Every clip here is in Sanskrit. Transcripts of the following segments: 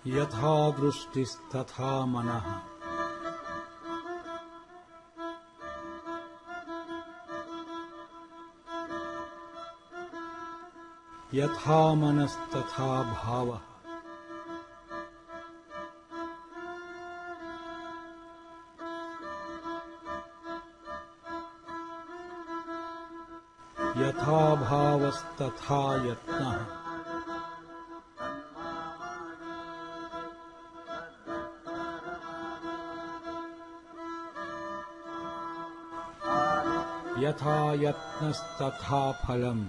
यथा दृष्टिस्तथा मनः। यथा मनस्तथा भावः। यथा भावस्तथा यत्नः। यथा यत्नस्तथा फलम्।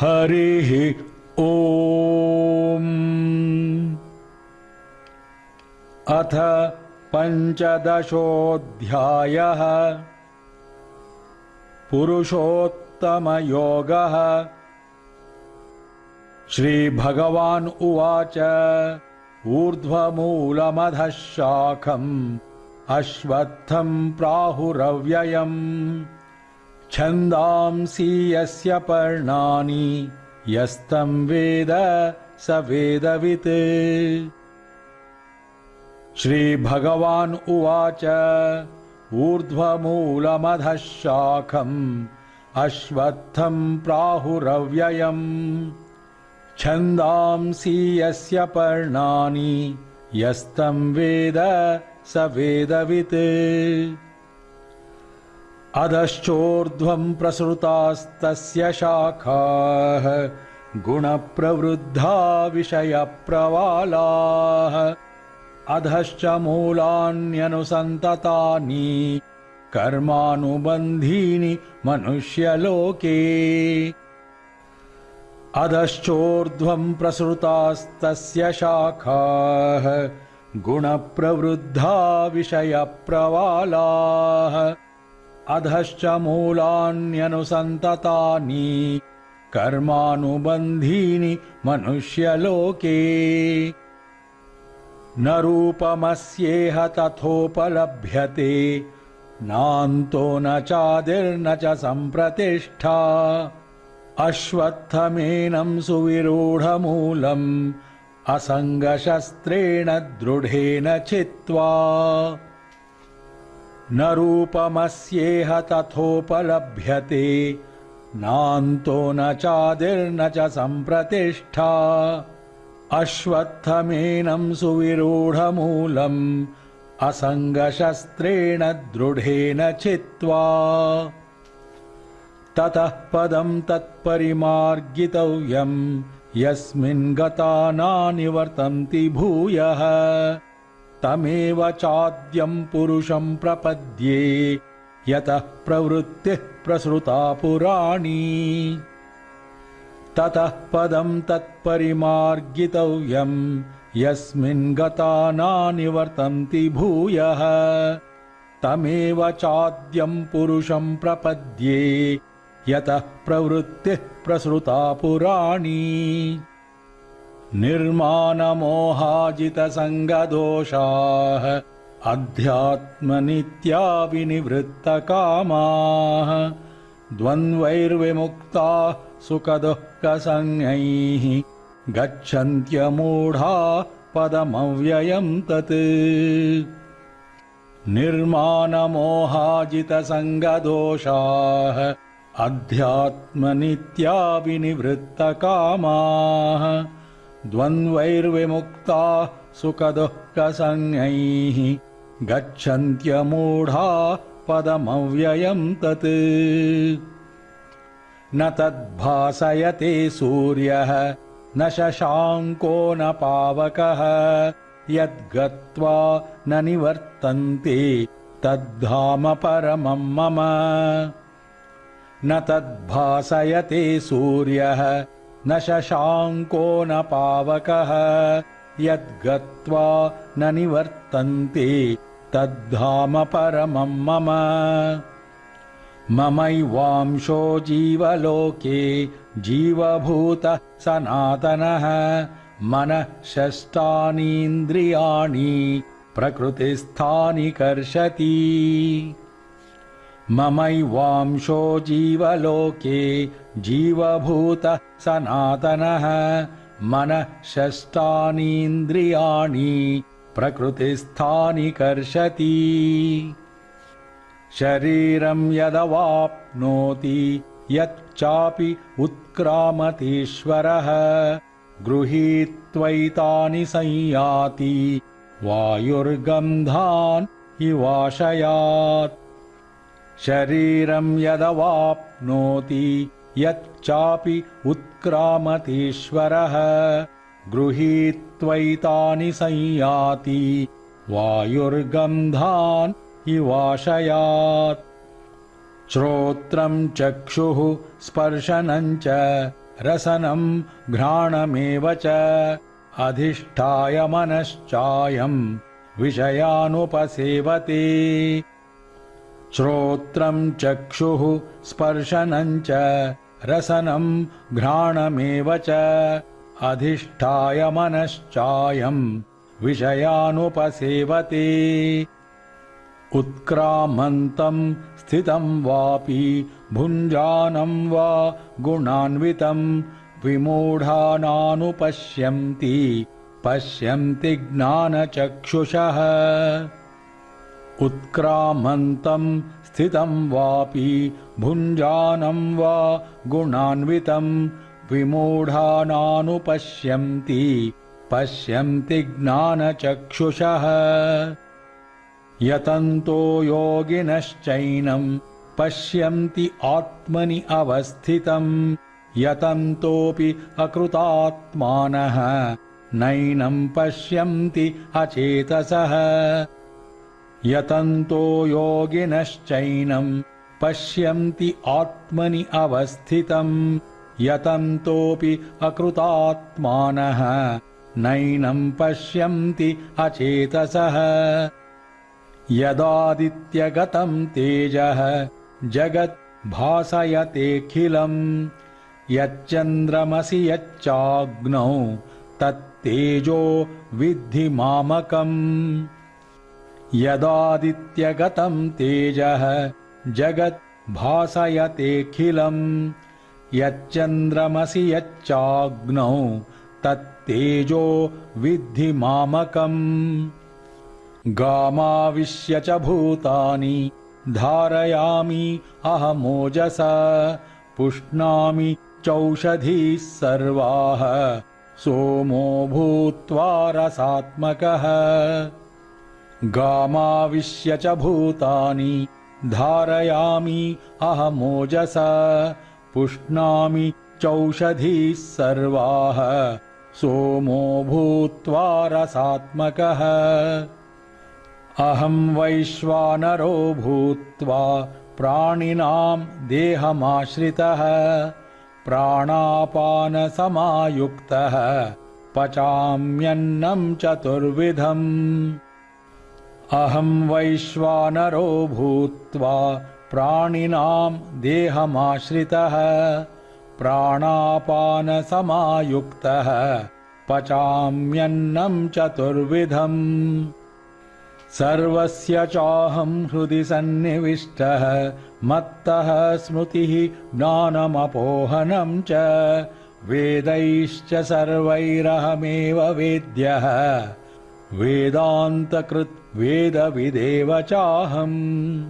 हरिः ॐ। अथ पंचदशोऽध्यायः। पुरुषोत्तमयोगः। श्रीभगवान् उवाच ऊर्ध्वमूलमधः शाखम् अश्वत्थं प्राहुरव्ययम् छन्दांसि यस्य पर्णानि यस्तं वेद स वेदवित्। श्रीभगवान् उवाच ऊर्ध्वमूलमधः शाखम् अश्वत्थं प्राहुरव्ययम् छन्दांसि यस्य पर्णानि यस्तं वेद स वेदवित्। अधश्चोर्ध्वं प्रसृतास्तस्य शाखाः गुणप्रवृद्धा विषयप्रवालाः अधश्च मूलान्यनुसन्ततानि कर्मानुबन्धीनि मनुष्यलोके। अधश्चोर्ध्वं प्रसृतास्तस्य शाखाः गुणप्रवृद्धा विषयप्रवालाः अधश्च मूलान्यनुसन्ततानि कर्मानुबन्धीनि मनुष्यलोके। न रूपमस्येह तथोपलभ्यते नान्तो न चादिर्न च सम्प्रतिष्ठा। अश्वत्थमेनं सुविरूढमूलम् असङ्गशस्त्रेण दृढेन चित्वा। न रूपमस्येह तथोपलभ्यते नान्तो न चादिर्न च सम्प्रतिष्ठा। अश्वत्थमेनं सुविरूढमूलम् असङ्गशस्त्रेण दृढेन चित्वा। ततः पदं तत्परिमार्गितव्यम् यस्मिन् गता नानिवर्तन्ति भूयः तमेव चाद्यं पुरुषं प्रपद्ये यतः प्रवृत्तिः प्रसृता पुराणी। ततः पदं तत्परिमार्गितव्यम् यस्मिन् गता नानिवर्तन्ति भूयः तमेव चाद्यं पुरुषं प्रपद्ये यतः प्रवृत्तिः प्रसृता पुराणी। निर्मानमोहाजितसङ्गदोषाः अध्यात्मनित्या विनिवृत्तकामाः द्वन्द्वैर्विमुक्ताः सुखदुःखसंज्ञैः गच्छन्त्यमूढा पदमव्ययं तत्। निर्मानमोहाजितसङ्गदोषाः अध्यात्मनित्या विनिवृत्तकामाः द्वन्द्वैर्विमुक्ताः सुखदुःखसंज्ञैः गच्छन्त्यमूढा पदमव्ययं तत्। न तद्भासयते सूर्यः न शशाङ्को न पावकः यद्गत्वा न निवर्तन्ते तद्धाम परमं मम। न तद्भासयते सूर्यः न शशाङ्को न पावकः यद्गत्वा न निवर्तन्ते तद्धाम परमं मम। ममैवांशो जीवलोके जीवभूतः सनातनः मनः षष्ठानीन्द्रियाणि प्रकृतिस्थानि कर्षति। ममैवांशो जीवलोके जीवभूतः सनातनः मनः षष्ठानीन्द्रियाणि प्रकृतिस्थानि कर्षति। शरीरं यदवाप्नोति यच्चापि उत्क्रामतीश्वरः गृहीत्वैतानि संयाति वायुर्गन्धान् इवाशयात्। शरीरं यदवाप्नोति यच्चापि उत्क्रामतीश्वरः गृहीत्वैतानि संयाति वायुर्गन्धान् इवाशयात्। श्रोत्रं चक्षुः स्पर्शनं च रसनं घ्राणमेव च अधिष्ठाय मनश्चायं विषयानुपसेवते। श्रोत्रं चक्षुः स्पर्शनं च रसनं घ्राणमेव च अधिष्ठाय मनश्चायं विषयानुपसेवते। उत्क्रामन्तं स्थितं वापि भुञ्जानं वा गुणान्वितं विमूढानानुपश्यन्ति पश्यन्ति ज्ञानचक्षुषः। उत्क्रामन्तं स्थितं वापि भुञ्जानं वा गुणान्वितं विमूढानानुपश्यन्ति पश्यन्ति ज्ञानचक्षुषः। यतन्तो योगिनश्चैनं पश्यन्ति आत्मनि अवस्थितं यतन्तोऽपि अकृतात्मानः नैनं पश्यन्ति अचेतसः। यतन्तो योगिनश्चैनं पश्यन्ति आत्मनि अवस्थितं यतन्तोऽपि अकृतात्मानः नैनं पश्यन्ति अचेतसः। यदादित्यगतं तेजः जगत् भासयतेऽखिलं यच्चन्द्रमसि यच्चाग्नौ तत्तेजो विद्धि मामकम्। यदादित्यगतं तेजः जगत् भासयतेऽखिलं यच्चन्द्रमसि यच्चाग्नौ तत्तेजो विद्धि मामकम्। गामाविश्य च भूतानि धारयामि अहमोजसा पुष्णामि चौषधीः सर्वाः सोमो भूत्वा रसात्मकः। गामाविश्य च भूतानि धारयामि अहमोजसा पुष्णामि चौषधीः सर्वाः सोमो भूत्वा रसात्मकः। अहं वैश्वानरो भूत्वा प्राणिनां देहमाश्रितः प्राणापानसमायुक्तः पचाम्यन्नं चतुर्विधम्। अहं वैश्वानरो भूत्वा प्राणिनां देहमाश्रितः प्राणापानसमायुक्तः पचाम्यन्नं चतुर्विधम्। सर्वस्य चाहं हृदि सन्निविष्टः मत्तः स्मृतिः ज्ञानमपोहनं च वेदैश्च सर्वैरहमेव वेद्यः वेदान्तकृत् वेदविदेव चाहम्।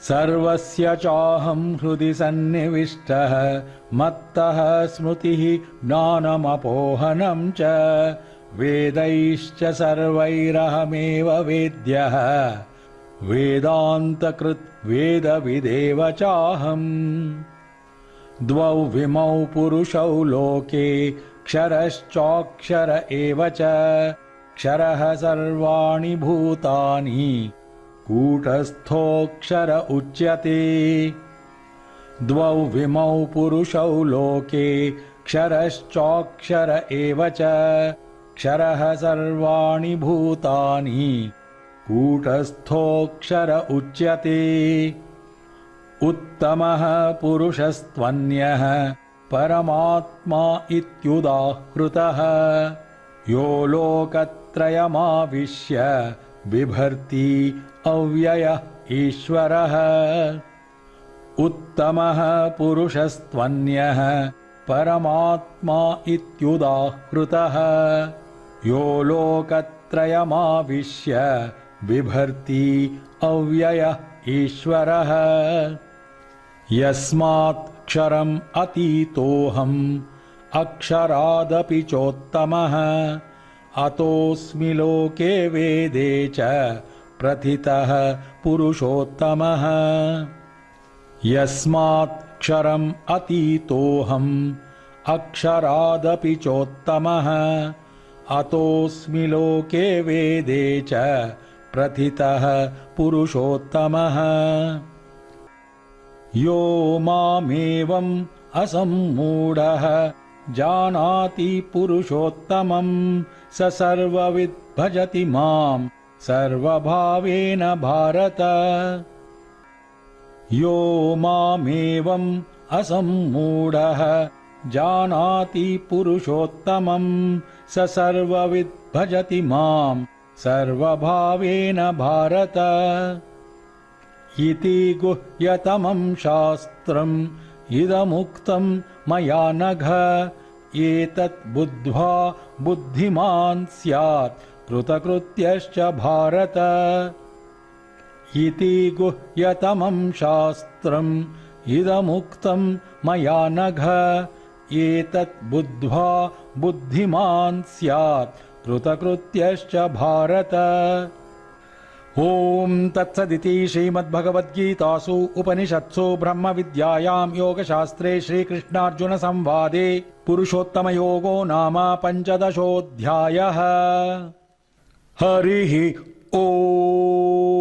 सर्वस्य चाहं हृदि सन्निविष्टः मत्तः स्मृतिः ज्ञानमपोहनं च वेदैश्च सर्वैरहमेव वेद्यः वेदान्तकृत् वेदविदेव चाहम्। द्वौ विमौ पुरुषौ लोके क्षरश्चाक्षर एव च क्षरः सर्वाणि भूतानि कूटस्थोऽक्षर उच्यते द्वौ विमौ पुरुषौ लोके क्षरश्चाक्षर एव च क्षरः सर्वाणि भूतानि कूटस्थोऽक्षर उच्यते उत्तमः पुरुषस्त्वन्यः परमात्मा इत्युदाहृतः यो लोकत्रयमाविश्य बिभर्ति अव्ययः ईश्वरः उत्तमः पुरुषस्त्वन्यः परमात्मा इत्युदाहृतः यो लोकत्रयमाविश्य बिभर्ति अव्ययः ईश्वरः यस्मात्क्षरम् अतीतोऽहम् अक्षरादपि चोत्तमः अतोऽस्मि लोके वेदे च प्रथितः पुरुषोत्तमः यस्मात्क्षरम् अतीतोऽहम् अक्षरादपि चोत्तमः अतोऽस्मि लोके वेदे च प्रथितः पुरुषोत्तमः यो मामेवम् असम्मूढः जानाति पुरुषोत्तमम् स सर्वविद् भजति माम् सर्वभावेन भारत यो मामेवम् असम्मूढः जानाति पुरुषोत्तमम् स सर्वविद् भजति माम् सर्वभावेन भारत इति गुह्यतमं शास्त्रम् इदमुक्तम् मया नघ एतत् बुद्ध्वा बुद्धिमान् स्यात् कृतकृत्यश्च भारत इति गुह्यतमं शास्त्रम् इदमुक्तम् मया नघ एतत् बुद्ध्वा बुद्धिमान् स्यात् कृतकृत्यश्च भारत ओम तत्सदिति श्रीमद्भगवद्गीतासु उपनिषत्सु ब्रह्मविद्यायां योगशास्त्रे श्रीकृष्णार्जुन संवादे पुरुषोत्तमयोगो नाम पंचदशोऽध्यायः। हरिः ओम्।